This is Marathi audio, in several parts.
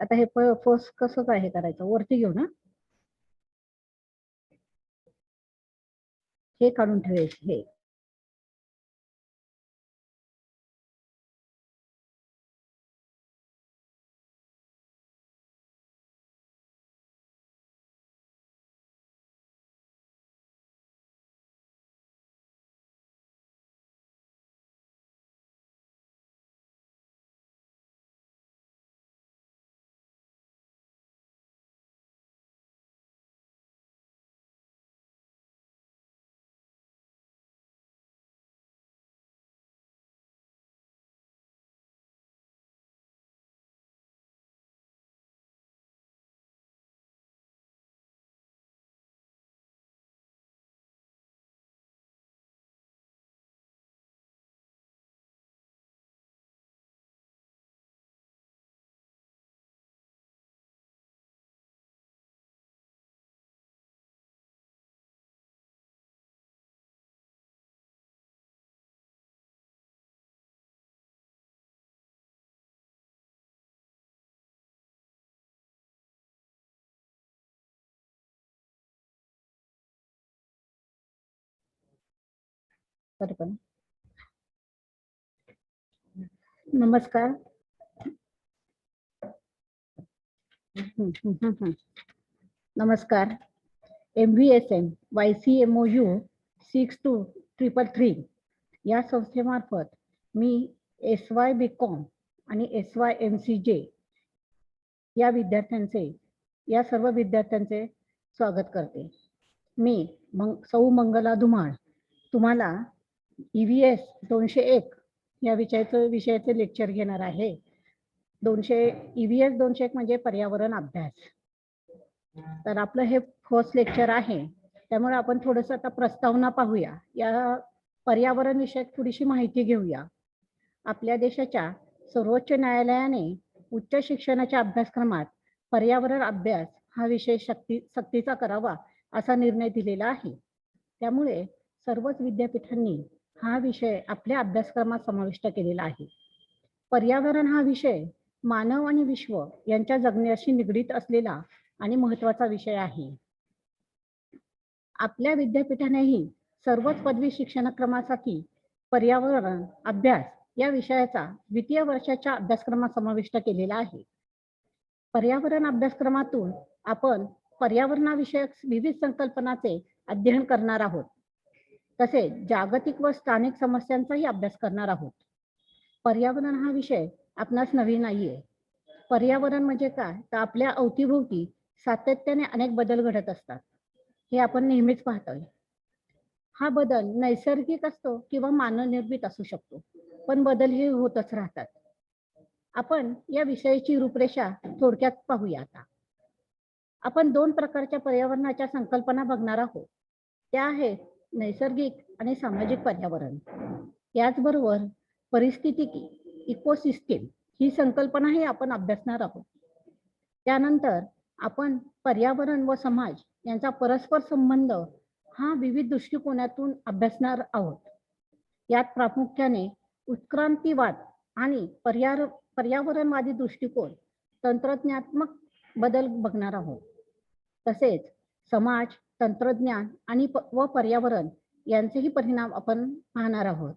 आता हे फर्स्ट कसं काय हे करायचं, वरती घेऊ ना, हे काढून ठेवायचं हे. बरोबर. नमस्कार. नमस्कार. MVSM YCMOU 62333 या संस्थेमार्फत मी SY BCom आणि SY MCJ या सर्व विद्यार्थ्यांचे स्वागत करते. मी सौ मंगला धुमाळ तुम्हाला EVS 201 या विषयाचे लेक्चर घेणार आहे. EVS 201 म्हणजे पर्यावरण अभ्यास. तर आपलं हे फर्स्ट लेक्चर आहे, त्यामुळे आपण थोडंसं आता प्रस्तावना पाहूया. या पर्यावरण विषयात थोडीशी माहिती घेऊया. आपल्या देशाच्या सर्वोच्च न्यायालयाने उच्च शिक्षणाच्या अभ्यासक्रमात पर्यावरण अभ्यास हा विषय सक्तीचा करावा असा निर्णय दिलेला आहे. त्यामुळे सर्वच विद्यापीठांनी हा विषय आपल्या अभ्यासक्रमात समाविष्ट केलेला आहे. पर्यावरण हा विषय मानव आणि विश्व यांच्या जगण्याशी निगडीत असलेला आणि महत्त्वाचा विषय आहे. आपल्या विद्यापीठानेही सर्वच पदवी शिक्षणक्रमासाठी पर्यावरण अभ्यास या विषयाचा द्वितीय वर्षाच्या अभ्यासक्रमात समाविष्ट केलेला आहे. पर्यावरण अभ्यासक्रमातून आपण पर्यावरणाविषयक विविध संकल्पनांचे अध्ययन करणार आहोत. तसेच जागतिक व स्थानिक समस्यांचाही अभ्यास करणार आहोत. पर्यावरण हा विषय आपणास नवीन नाहीये. पर्यावरण म्हणजे काय, तर आपल्या अवतीभोवती सातत्याने अनेक बदल घडत असतात. हे आपण नेहमीच पाहतोय. हा बदल नैसर्गिक असतो किंवा मानवनिर्मित असू शकतो, पण बदल हे होतच राहतात. आपण या विषयाची रूपरेषा थोडक्यात पाहूया. आता आपण दोन प्रकारच्या पर्यावरणाच्या संकल्पना बघणार आहोत. त्या आहेत नैसर्गिक आणि सामाजिक पर्यावरण. याचबरोबर परिस्थितिकी इकोसिस्टीम ही संकल्पनाही आपण अभ्यासणार आहोत. त्यानंतर आपण पर्यावरण व समाज यांचा परस्पर संबंध हा विविध दृष्टिकोनातून अभ्यासणार आहोत. यात प्रामुख्याने उत्क्रांतीवाद आणि पर्यावरणवादी दृष्टिकोन, तंत्रज्ञात्मक बदल बघणार आहोत. तसेच समाज, तंत्रज्ञान आणि पर्यावरण यांचेही परिणाम आपण पाहणार आहोत.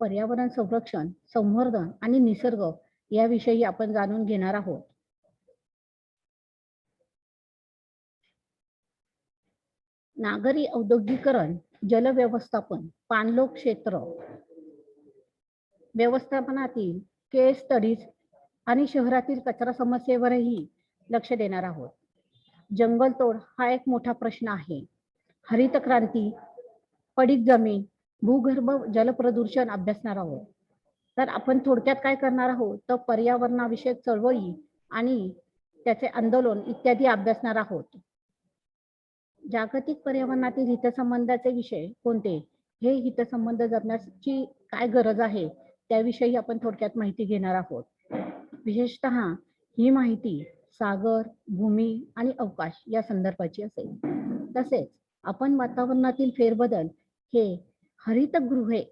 पर्यावरण संरक्षण, संवर्धन आणि निसर्ग याविषयी आपण जाणून घेणार आहोत. नागरी औद्योगिकरण, जल व्यवस्थापन, पाणलोट क्षेत्र व्यवस्थापनातील केस स्टडीज आणि शहरातील कचरा समस्येवरही लक्ष देणार आहोत. जंगलतोड हा एक मोठा प्रश्न आहे. हरित क्रांती, पडीक जमीन, भूगर्भ जलप्रदूषण अभ्यासणार आहोत. तर आपण थोडक्यात काय करणार आहोत, तर पर्यावरणाविषयक चळवळी आणि त्याचे आंदोलन इत्यादी अभ्यासणार आहोत. जागतिक पर्यावरणातील हितसंबंधाचे विषय कोणते, हे हितसंबंध जपण्याची काय गरज आहे त्याविषयी आपण थोडक्यात माहिती घेणार आहोत. विशेषतः ही माहिती सागर, भूमी आणि अवकाश या संदर्भाची असेल. तसेच आपण वातावरणातील फेरबदल, हे हरितगृहे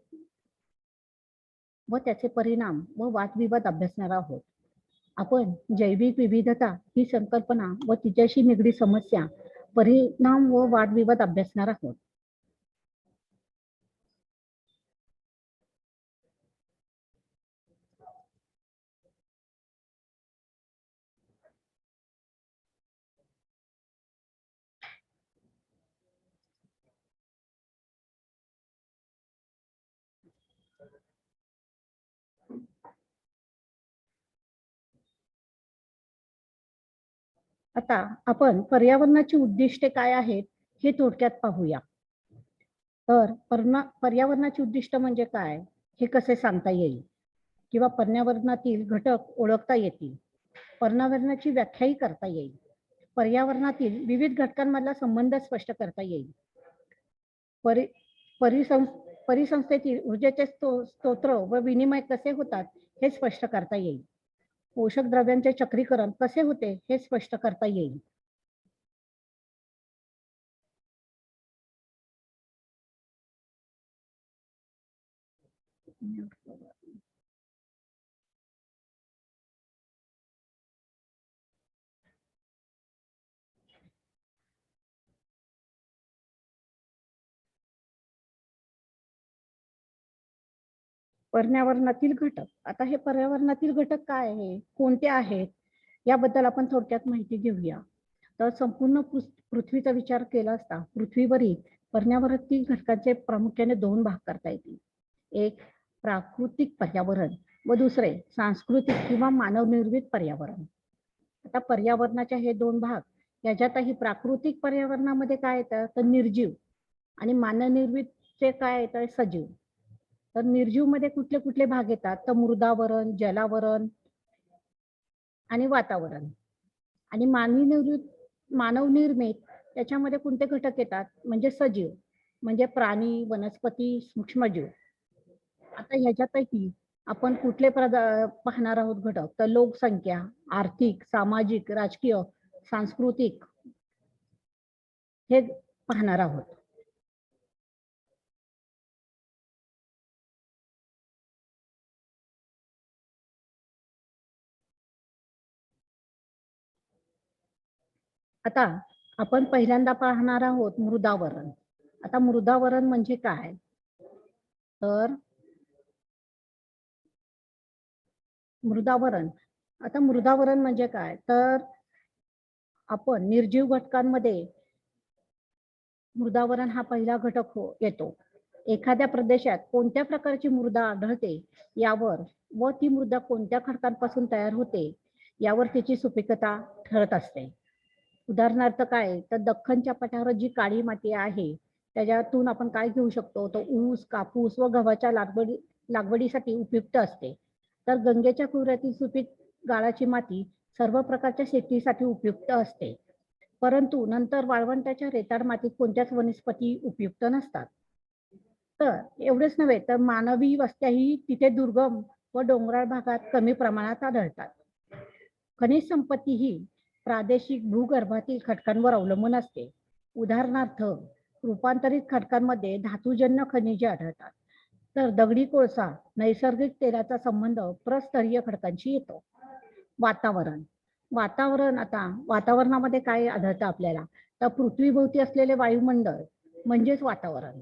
व त्याचे परिणाम व वादविवाद अभ्यासणार आहोत. आपण जैविक विविधता ही संकल्पना व तिच्याशी निगडीत समस्या, परिणाम व वादविवाद अभ्यासणार आहोत. आता आपण पर्यावरणाची उद्दिष्टे काय आहेत हे थोडक्यात पाहूया. तर पर्यावरणाची उद्दिष्ट म्हणजे काय हे कसे सांगता येईल किंवा पर्यावरणातील घटक ओळखता येतील. पर्यावरणाची व्याख्याही करता येईल. पर्यावरणातील विविध घटकांमधला संबंध स्पष्ट करता येईल. परि परिसं परिसंस्थेतील ऊर्जेचे स्तोत्र व विनिमय कसे होतात हे स्पष्ट करता येईल. पोषक द्रव्यांचे चक्रीकरण कसे होते हे स्पष्ट करता येईल. पर्यावरणातील घटक. आता हे पर्यावरणातील घटक काय आहे, कोणते आहेत याबद्दल आपण थोडक्यात माहिती घेऊया. तर संपूर्ण पृथ्वीचा विचार केला असता पृथ्वीवरील पर्यावरणातील घटकांचे प्रामुख्याने दोन भाग करता येतील. एक प्राकृतिक पर्यावरण व दुसरे सांस्कृतिक किंवा मानवनिर्मित पर्यावरण. आता पर्यावरणाचे हे दोन भाग, याच्यातही प्राकृतिक पर्यावरणामध्ये काय येतं तर निर्जीव आणि मानवनिर्मितचे काय येतं सजीव. तर निर्जीव मध्ये कुठले कुठले भाग येतात तर मृदावरण, जलावरण आणि वातावरण. आणि मानवनिर्मित त्याच्यामध्ये कोणते घटक येतात म्हणजे सजीव, म्हणजे प्राणी, वनस्पती, सूक्ष्मजीव. आता ह्याच्यापैकी आपण कुठले पाहणार आहोत घटक तर लोकसंख्या, आर्थिक, सामाजिक, राजकीय, सांस्कृतिक हे पाहणार आहोत. आता आपण पहिल्यांदा पाहणार आहोत मृदावरण. आता मृदावरण म्हणजे काय तर मृदावरण आता मृदावरण म्हणजे काय तर आपण निर्जीव घटकांमध्ये मृदावरण हा पहिला घटक येतो. एखाद्या प्रदेशात कोणत्या प्रकारची मृदा आढळते यावर व ती मृदा कोणत्या खडकांपासून तयार होते यावर त्याची सुपीकता ठरत असते. उदाहरणार्थ काय तर दख्खनच्या पठारावर जी काळी माती आहे त्याच्यातून आपण काय घेऊ शकतो तो ऊस, कापूस व गव्हाच्या लागवडीसाठी उपयुक्त असते. तर गंगेच्या खोऱ्यातील सुपीक गाळाची माती सर्व प्रकारच्या शेतीसाठी उपयुक्त असते. परंतु नंतर वाळवंटाच्या रेताड मातीत कोणत्याच वनस्पती उपयुक्त नसतात. तर एवढेच नव्हे तर मानवी वस्त्याही तिथे दुर्गम व डोंगराळ भागात कमी प्रमाणात आढळतात. खनिज संपत्ती ही प्रादेशिक भूगर्भातील खडकांवर अवलंबून असते. उदाहरणार्थ रूपांतरित खडकांमध्ये धातुजन्य खनिजे आढळतात. तर दगडी कोळसा, नैसर्गिक तेलाचा संबंध प्रस्तरीय खडकांशी येतो. वातावरण आता वातावरणामध्ये काय आढळतं आपल्याला तर पृथ्वीभोवती असलेले वायुमंडळ म्हणजेच वातावरण.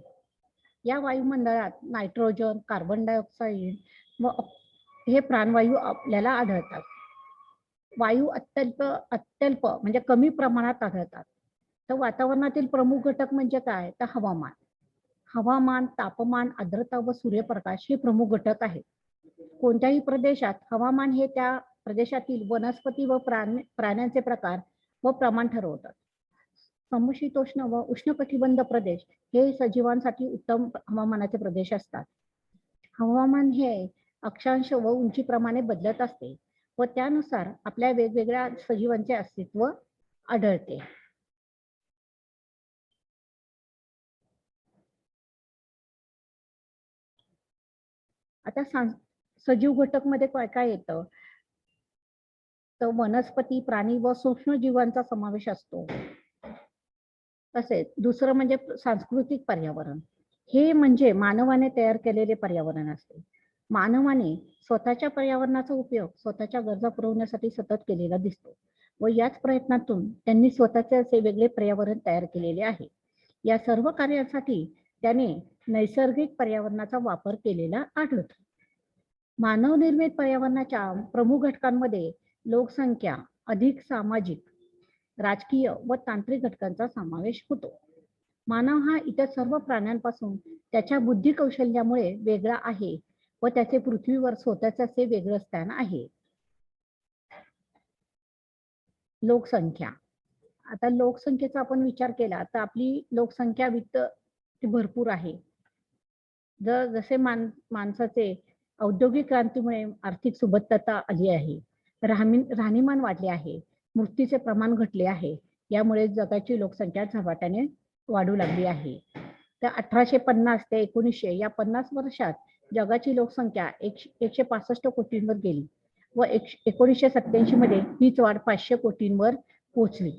या वायुमंडळात नायट्रोजन, कार्बन डायऑक्साईड व हे प्राणवायू आपल्याला आढळतात. वायू अत्यल्प म्हणजे कमी प्रमाणात आढळतात. तर वातावरणातील प्रमुख घटक म्हणजे काय तर हवामान, तापमान, आर्द्रता व सूर्यप्रकाश हे प्रमुख घटक आहेत. कोणत्याही प्रदेशात हवामान हे त्या प्रदेशातील वनस्पती व प्राण्यांचे प्रकार व प्रमाण ठरवतात. समशीतोष्ण व उष्णकटिबंध प्रदेश हे सजीवांसाठी उत्तम हवामानाचे प्रदेश असतात. हवामान हे अक्षांश व उंचीप्रमाणे बदलत असते व त्यानुसार आपल्या वेगवेगळ्या सजीवांचे अस्तित्व आढळते. आता सजीव घटक मध्ये काय काय येतं तर वनस्पती, प्राणी व सूक्ष्म जीवांचा समावेश असतो. तसेच दुसरं म्हणजे सांस्कृतिक पर्यावरण. हे म्हणजे मानवाने तयार केलेले पर्यावरण असते. मानवाने स्वतःच्या पर्यावरणाचा उपयोग स्वतःच्या गरजा पुरवण्यासाठी सतत केलेला दिसतो व याच प्रयत्नातून त्यांनी स्वतःचे असे वेगळे पर्यावरण तयार केलेले आहे. या सर्व कार्यासाठी त्याने नैसर्गिक पर्यावरणाचा वापर केलेला आढळतो. मानवनिर्मित पर्यावरणाच्या प्रमुख घटकांमध्ये लोकसंख्या, अधिक सामाजिक, राजकीय व तांत्रिक घटकांचा समावेश होतो. मानव हा इतर सर्व प्राण्यांपासून त्याच्या बुद्धी कौशल्यामुळे वेगळा आहे व त्याचे पृथ्वीवर स्वतःचे असे वेगळं स्थान आहे. लोकसंख्या. आता लोकसंख्येचा आपण विचार केला तर आपली लोकसंख्या भरपूर आहे. जसे माणसाचे औद्योगिक क्रांतीमुळे आर्थिक सुबत्तता आली आहे, राहणीमान वाढले आहे, मृत्यूचे प्रमाण घटले आहे, यामुळे जगाची लोकसंख्या झपाट्याने वाढू लागली आहे. तर 1850 ते 1900 या 50 वर्षात जगाची लोकसंख्या 165 कोटींवर गेली व 1987 मध्ये हीच वाढ 500 कोटींवर पोहोचली.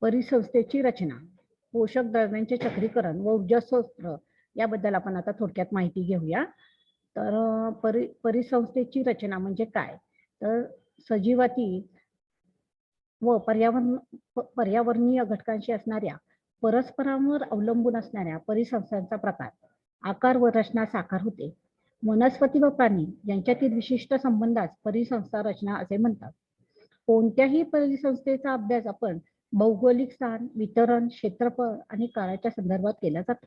परिसंस्थेची रचना, पोषक द्रव्यांचे चक्रीकरण व ऊर्जा स्रोत याबद्दल आपण आता थोडक्यात माहिती घेऊया. तर परिसंस्थेची रचना म्हणजे काय? तर सजीवातील व पर्यावरणीय घटकांशी असणाऱ्या परस्परांवर अवलंबून असणाऱ्या परिसंस्थांचा प्रकार, आकार व रचना साकार होते. वनस्पती व प्राणी यांच्यातील विशिष्ट संबंधास परिसंस्था रचना असे म्हणतात. कोणत्याही परिसंस्थेचा अभ्यास आपण भौगोलिक स्थान, वितरण, क्षेत्रफळ आणि काळाच्या संदर्भात केला जातो.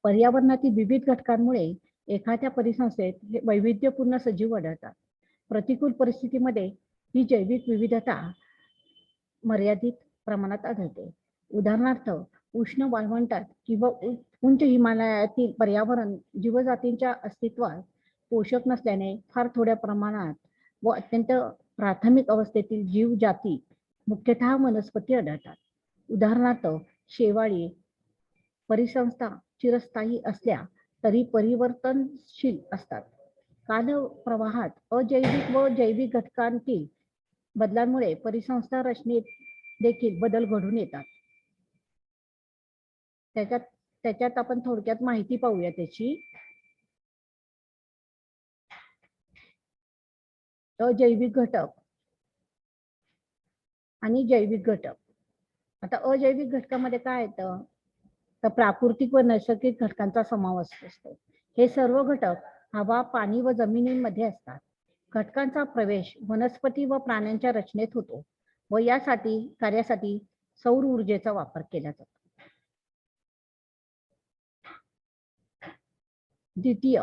पर्यावरणातील विविध घटकांमुळे एखाद्या परिसंस्थेत वैविध्यपूर्ण सजीव आढळतात. प्रतिकूल परिस्थितीमध्ये ही जैविक विविधता मर्यादित प्रमाणात आढळते. उदाहरणार्थ, उष्ण वाळवंटात किंवा उंच हिमालयातील पर्यावरण जीवजातींच्या अस्तित्वात पोषक नसल्याने फार थोड्या प्रमाणात व अत्यंत प्राथमिक अवस्थेतील जीव जाती, मुख्यतः वनस्पती आढळतात. उदाहरणार्थ, शेवाळी परिसंस्था चिरस्थायी असल्या तरी परिवर्तनशील असतात. कालप्रवाहात अजैविक व जैविक घटकांतील बदलांमुळे परिसंस्था रचनेत देखील बदल घडून येतात. त्याच्यात आपण थोडक्यात माहिती पाहूया त्याची. अजैविक घटक आणि जैविक घटक. आता अजैविक घटकामध्ये काय येतं? तर प्राकृतिक व नैसर्गिक घटकांचा समावेश असतो. हे सर्व घटक हवा, पाणी व जमिनीमध्ये असतात. घटकांचा प्रवेश वनस्पती व प्राण्यांच्या रचनेत होतो व यासाठी कार्यासाठी सौर ऊर्जेचा वापर केला जातो. द्वितीय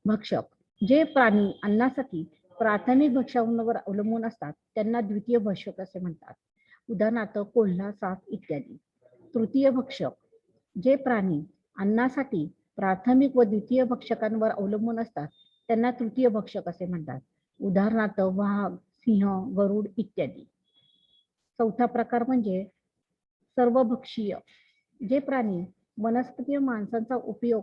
भक्षक. जे प्राणी अन्नासाठी प्राथमिक भक्ष्यावर अवलंबून असतात त्यांना द्वितीय भक्षक असे म्हणतात. उदाहरणार्थ, कोल्हा, साप इत्यादी. तृतीय भक्षक. जे प्राणी अन्नासाठी प्राथमिक व द्वितीय भक्षकांवर अवलंबून असतात त्यांना तृतीय भक्षक असे म्हणतात. उदाहरणार्थ, वाघ, सिंह, गरुड इत्यादी. चौथा प्रकार म्हणजे सर्वभक्षीय. जे प्राणी वनस्पती व मांसाचा उपयोग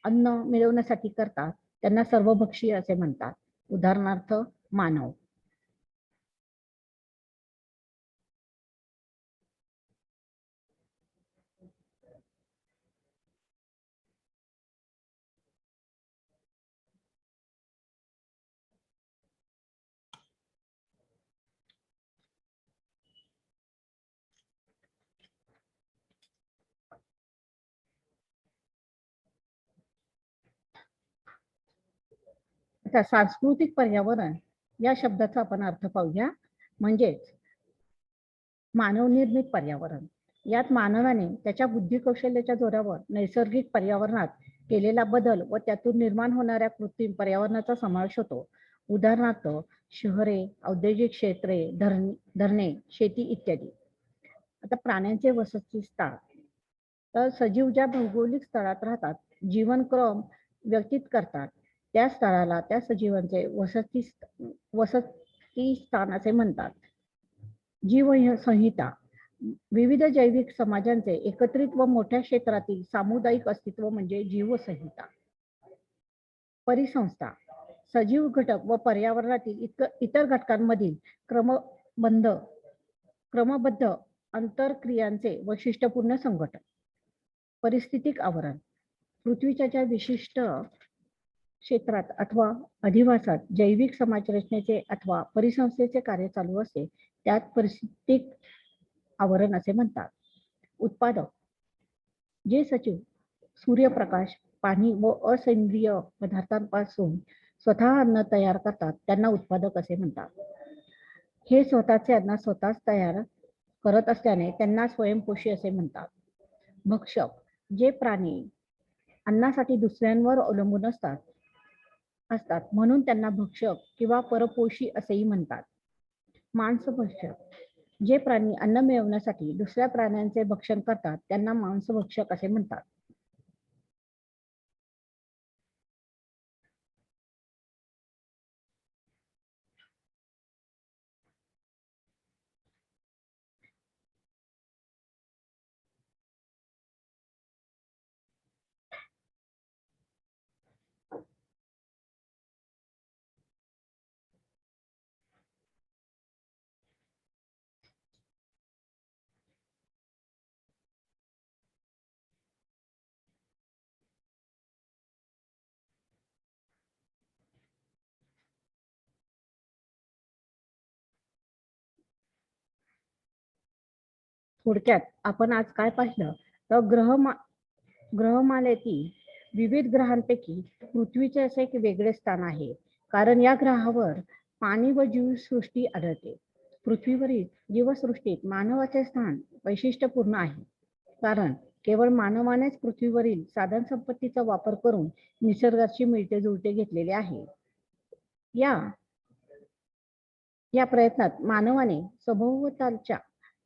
अन्न मिळवण्यासाठी करतात त्यांना सर्वभक्षीय असे म्हणतात. उदाहरणार्थ, मानव. आता सांस्कृतिक पर्यावरण या शब्दाचा आपण अर्थ पाहूया. म्हणजेच मानवनिर्मित पर्यावरण. यात मानवाने त्याच्या बुद्धी कौशल्याच्या जोरावर नैसर्गिक पर्यावरणात केलेला बदल व त्यातून निर्माण होणाऱ्या कृत्रिम पर्यावरणाचा समावेश होतो. उदाहरणार्थ शहरे, औद्योगिक क्षेत्रे, धरणे, शेती इत्यादी. आता प्राण्यांचे वसतिस्थळ. तर सजीव ज्या भौगोलिक स्थळात राहतात, जीवनक्रम व्यतीत करतात, त्या स्थळाला त्या सजीवांचे वसतिस्थान असे म्हणतात. जीव संहिता. विविध जैविक समाजांचे एकत्रित व मोठ्या क्षेत्रातील सामुदायिक अस्तित्व म्हणजे जीवसंहिता. परिसंस्था. सजीव घटक व पर्यावरणातील इतर घटकांमधील क्रमबद्ध आंतरक्रियांचे वैशिष्ट्यपूर्ण संघटन. परिस्थितिक आवरण. पृथ्वीच्या ज्या विशिष्ट क्षेत्रात अथवा अधिवासात जैविक समाज रचनेचे अथवा परिसंस्थेचे कार्य चालू असते, त्यात परिस्थितिक आवरण असे म्हणतात. उत्पादक. जे सजीव सूर्यप्रकाश, पाणी व असेंद्रिय पदार्थांपासून स्वतः अन्न तयार करतात, त्यांना उत्पादक असे म्हणतात. हे स्वतःचे अन्न स्वतःच तयार करत असल्याने त्यांना स्वयंपोषी असे म्हणतात. भक्षक. जे प्राणी अन्नासाठी दुसऱ्यांवर अवलंबून असतात म्हणून त्यांना भक्षक किंवा परपोषी असेही म्हणतात. मांसभक्षक. जे प्राणी अन्न मिळवण्यासाठी दुसऱ्या प्राण्यांचे भक्षण करतात, त्यांना मांसभक्षक असे म्हणतात. थोडक्यात आपण आज काय पाहिलं तर ग्रहमालेतील विविध ग्रहांपैकी पृथ्वीचे असे एक वेगळे स्थान आहे, कारण या ग्रहावर पाणी व जीवसृष्टी आढळते. पृथ्वीवरील जीवसृष्टीत मानवाचे स्थान वैशिष्ट्यपूर्ण आहे, कारण केवळ मानवानेच पृथ्वीवरील साधन संपत्तीचा वापर करून निसर्गाशी मिळते जुळते घेतलेले आहे. या प्रयत्नात मानवाने सभोवतालच्या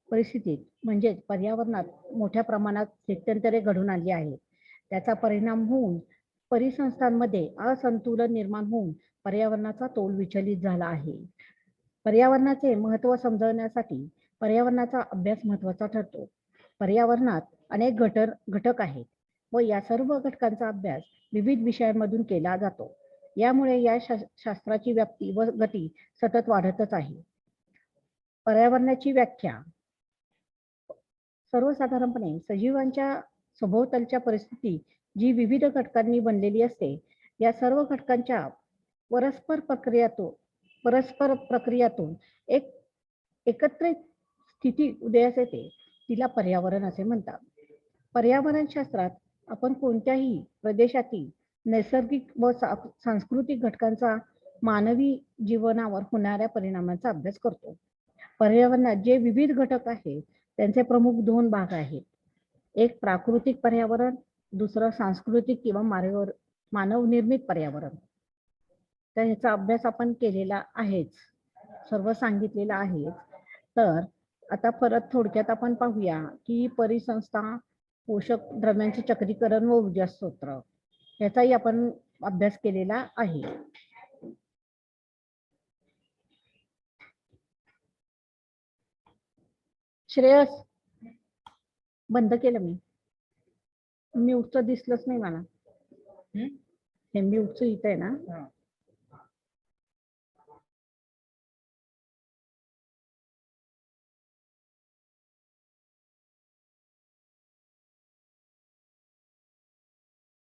परिस्थितीत म्हणजेच पर्यावरणात मोठ्या प्रमाणात स्थित्यंतरे घडून आणली आहेत. त्याचा परिणाम होऊन परिसंस्थांमध्ये असंतुलन निर्माण होऊन पर्यावरणाचा तोल विचलित झाला आहे. पर्यावरणाचे महत्त्व समजण्यासाठी पर्यावरणाचा अभ्यास महत्त्वाचा ठरतो. पर्यावरणात अनेक घटक आहेत व या सर्व घटकांचा अभ्यास विविध विषयांमधून केला जातो. यामुळे या शास्त्राची व्याप्ती व गती सतत वाढतच आहे. पर्यावरणाची व्याख्या. सर्वसाधारणपणे सजीवांच्या सभोवतालच्या परिस्थिती जी विविध घटकांनी बनलेली असते, या सर्व घटकांच्या परस्पर प्रक्रियातून एक एकत्रित स्थिती उदयास येते, तिला पर्यावरण असे म्हणतात. पर्यावरण शास्त्रात आपण कोणत्याही प्रदेशातील नैसर्गिक व सांस्कृतिक घटकांचा मानवी जीवनावर होणाऱ्या परिणामांचा अभ्यास करतो. पर्यावरणात जे विविध घटक आहेत त्यांचे प्रमुख दोन भाग आहेत. एक प्राकृतिक पर्यावरण, दुसरं सांस्कृतिक किंवा मानवनिर्मित पर्यावरण. तर ह्याचा अभ्यास आपण केलेला आहेच, सर्व सांगितलेलं आहे. तर आता परत थोडक्यात आपण पाहूया की परिसंस्था, पोषक द्रव्यांचे चक्रीकरण व ऊर्जा स्रोत याचाही आपण अभ्यास केलेला आहे. श्रेयस, बंद केलं मी. म्यूटचं दिसलंच नाही मला. हे म्यूटचं इथं आहे ना.